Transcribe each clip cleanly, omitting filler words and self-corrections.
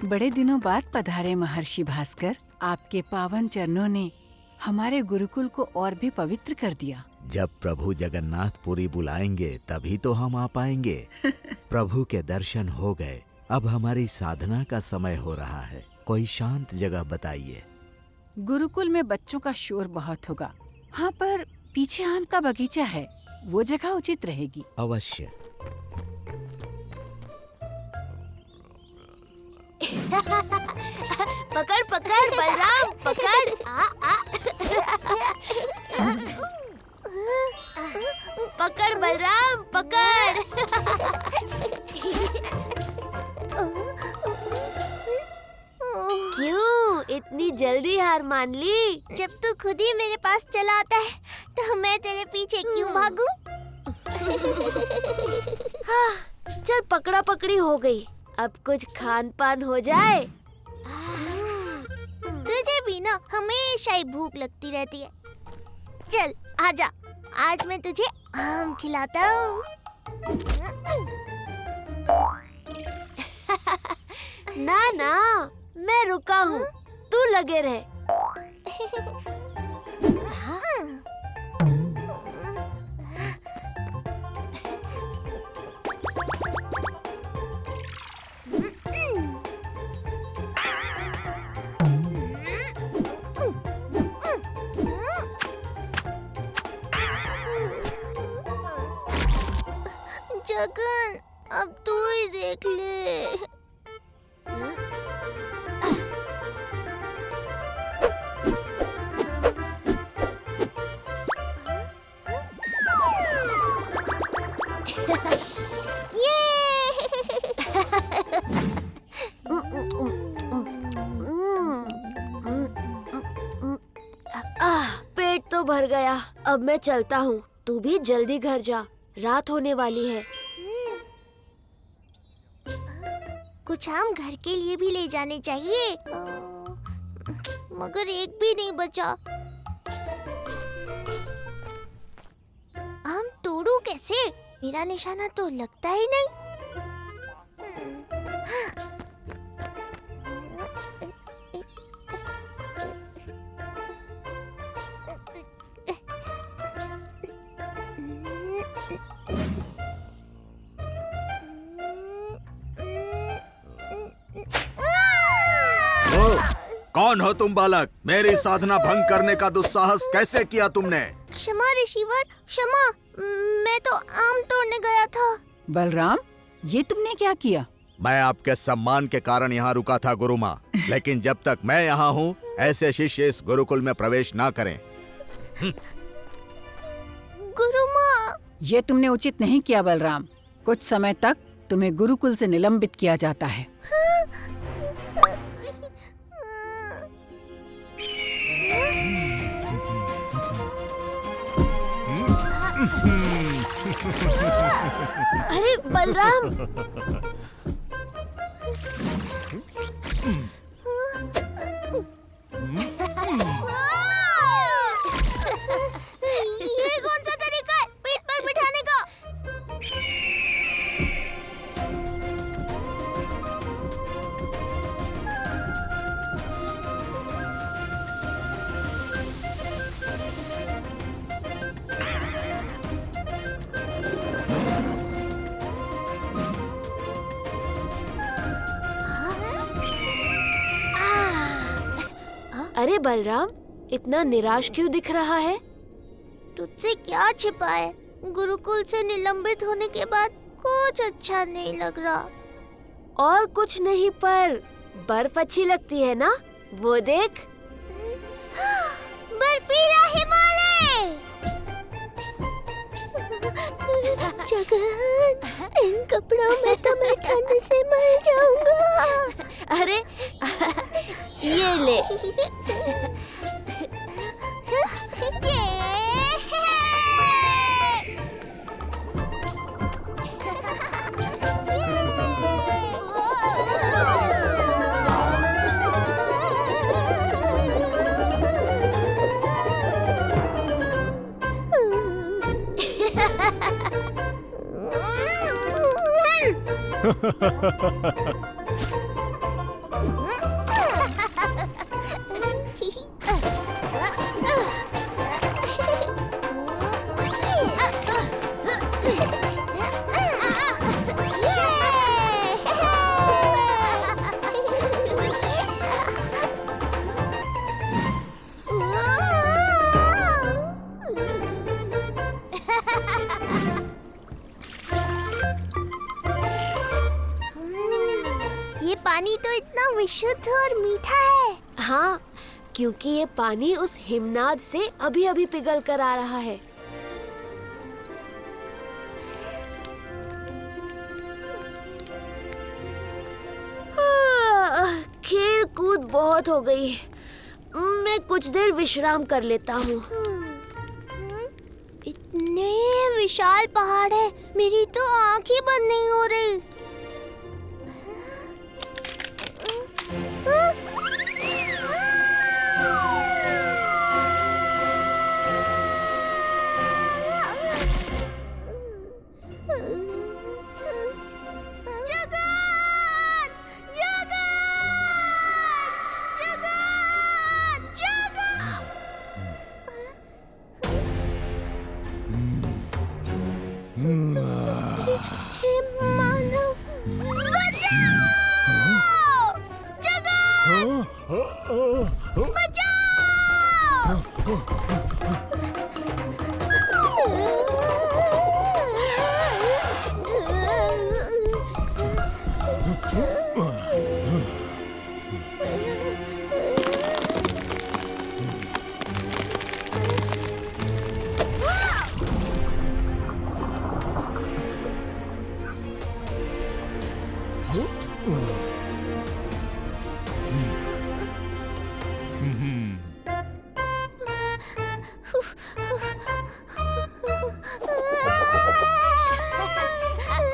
बड़े दिनों बाद पधारे महर्षि भास्कर। आपके पावन चरणों ने हमारे गुरुकुल को और भी पवित्र कर दिया। जब प्रभु जगन्नाथपुरी बुलाएंगे तभी तो हम आ पाएंगे। प्रभु के दर्शन हो गए, अब हमारी साधना का समय हो रहा है। कोई शांत जगह बताइए। गुरुकुल में बच्चों का शोर बहुत होगा। हाँ, पर पीछे आम का बगीचा है, वो जगह उचित रहेगी। अवश्य। पकड़ पकड़ बलराम, पकड़। पकड़ बलराम, पकड़। क्यों इतनी जल्दी हार मान ली? जब तू खुद ही मेरे पास चला आता है तो मैं तेरे पीछे क्यों भागूं? हाँ, चल पकड़ा पकड़ी हो गई, अब कुछ खान पान हो जाए। तुझे भी ना हमेशा ही भूख लगती रहती है। चल आजा, आज मैं तुझे आम खिलाता हूँ। ना ना, मैं रुका हूँ, तू लगे रहे। जगन, अब तू ही देख ले। पेट तो भर गया, अब मैं चलता हूँ। तू भी जल्दी घर जा, रात होने वाली है। कुछ आम घर के लिए भी ले जाने चाहिए, मगर एक भी नहीं बचा। आम तोड़ू कैसे? मेरा निशाना तो लगता ही नहीं। कौन हो तुम बालक? मेरी साधना भंग करने का दुस्साहस कैसे किया तुमने? क्षमा ऋषिवर, क्षमा। मैं तो आम तोड़ने गया था। बलराम, ये तुमने क्या किया? मैं आपके सम्मान के कारण यहाँ रुका था गुरु माँ, लेकिन जब तक मैं यहाँ हूँ ऐसे शिष्य इस गुरुकुल में प्रवेश ना करें। गुरु माँ, ये तुमने उचित नहीं किया बलराम। कुछ समय तक तुम्हें गुरुकुल से निलंबित किया जाता है। अरे बलराम, ये कौन सा तरीका है पीठ पर बिठाने का? अरे बलराम, इतना निराश क्यों दिख रहा है? तुझसे क्या छिपा है? गुरुकुल से निलंबित होने के बाद कुछ अच्छा नहीं लग रहा। और कुछ नहीं, पर बर्फ अच्छी लगती है ना, वो देख। बर्फीला हिमालय। जगन, इन कपड़ों में तो मैं ठंड से मर जाऊंगा। अरे ये ले। ये पानी तो इतना विशुद्ध और मीठा है। हाँ, क्योंकि ये पानी उस हिमनाद से अभी अभी पिघल कर आ रहा है। खेल कूद बहुत हो गई, मैं कुछ देर विश्राम कर लेता हूँ। इतने विशाल पहाड़ है, मेरी तो आंख ही बंद नहीं हो रही।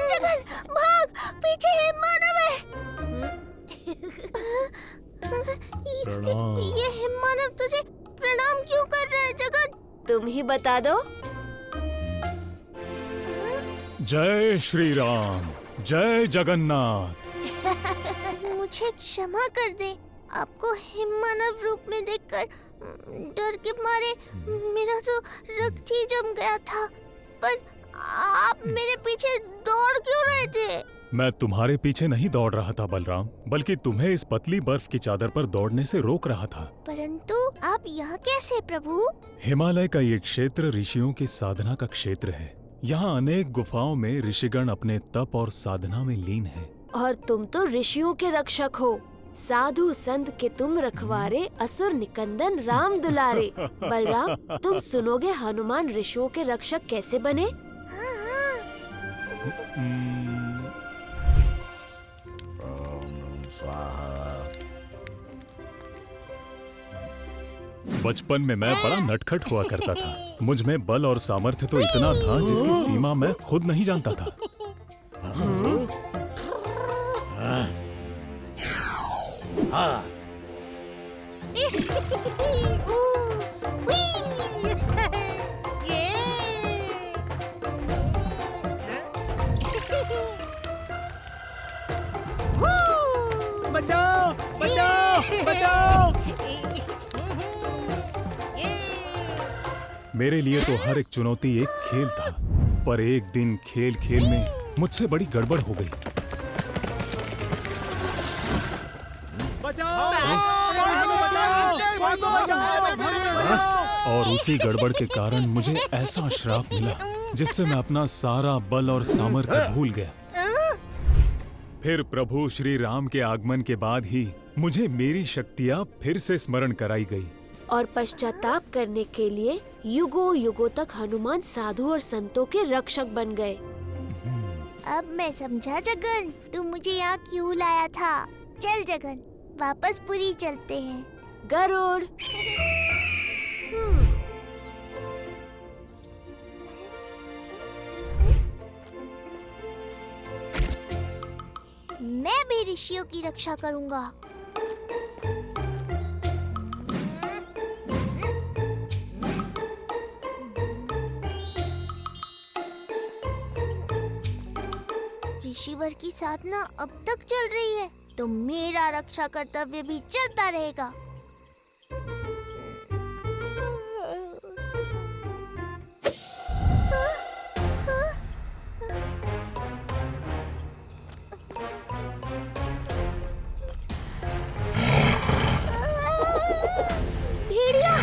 जगन भाग, पीछे हिममानव है। ये हिममानव तुझे प्रणाम क्यों कर रहा है जगन? तुम ही बता दो। जय श्री राम, जय जगन्नाथ। मुझे क्षमा कर दे, आपको हिममानव रूप में देखकर डर के मारे मेरा तो रक्त ही जम गया था। पर आप मेरे पीछे दौड़ क्यों रहे थे? मैं तुम्हारे पीछे नहीं दौड़ रहा था बलराम, बल्कि तुम्हें इस पतली बर्फ की चादर पर दौड़ने से रोक रहा था। परंतु आप यहाँ कैसे प्रभु? हिमालय का ये क्षेत्र ऋषियों की साधना का क्षेत्र है। यहाँ अनेक गुफाओं में ऋषिगण अपने तप और साधना में लीन हैं। और तुम तो ऋषियों के रक्षक हो, साधु संत के तुम रखवारे, असुर निकंदन राम दुलारे। बलराम, तुम सुनोगे हनुमान ऋषियों के रक्षक कैसे बने? बचपन में मैं बड़ा नटखट हुआ करता था। मुझ में बल और सामर्थ्य तो इतना था जिसकी सीमा मैं खुद नहीं जानता था। बचाओ बचाओ बचाओ। मेरे लिए तो हर एक चुनौती एक खेल था, पर एक दिन खेल खेल में मुझसे बड़ी गड़बड़ हो गई। और उसी गड़बड़ के कारण मुझे ऐसा श्राप मिला जिससे मैं अपना सारा बल और सामर्थ्य भूल गया। फिर प्रभु श्री राम के आगमन के बाद ही मुझे मेरी शक्तियाँ फिर से स्मरण कराई गई। और पश्चाताप करने के लिए युगों युगों तक हनुमान साधु और संतों के रक्षक बन गए। अब मैं समझा जगन, तू मुझे यहाँ क्यों लाया था। चल जगन, वापस पुरी चलते हैं। गरुड़। मैं भी ऋषियों की रक्षा करूंगा। ऋषिवर की साधना अब तक चल रही है तो मेरा रक्षा कर्तव्य भी चलता रहेगा। भेड़िया!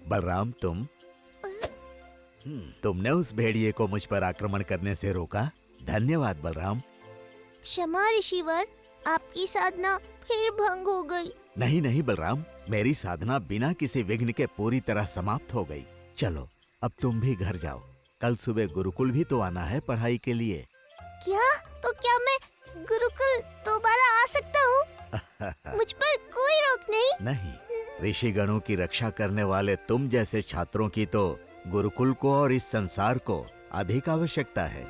बलराम तुमने उस भेड़िए को मुझ पर आक्रमण करने से रोका। धन्यवाद बलराम। क्षमा ऋषिवर, आपकी साधना फिर भंग हो गई। नहीं नहीं बलराम, मेरी साधना बिना किसी विघ्न के पूरी तरह समाप्त हो गई। चलो अब तुम भी घर जाओ। कल सुबह गुरुकुल भी तो आना है पढ़ाई के लिए। क्या? तो क्या मैं गुरुकुल दोबारा आ सकता हूँ? मुझ पर कोई रोक नहीं। नहीं, ऋषिगणों की रक्षा करने वाले तुम जैसे छात्रों की तो गुरुकुल को और इस संसार को अधिक आवश्यकता है।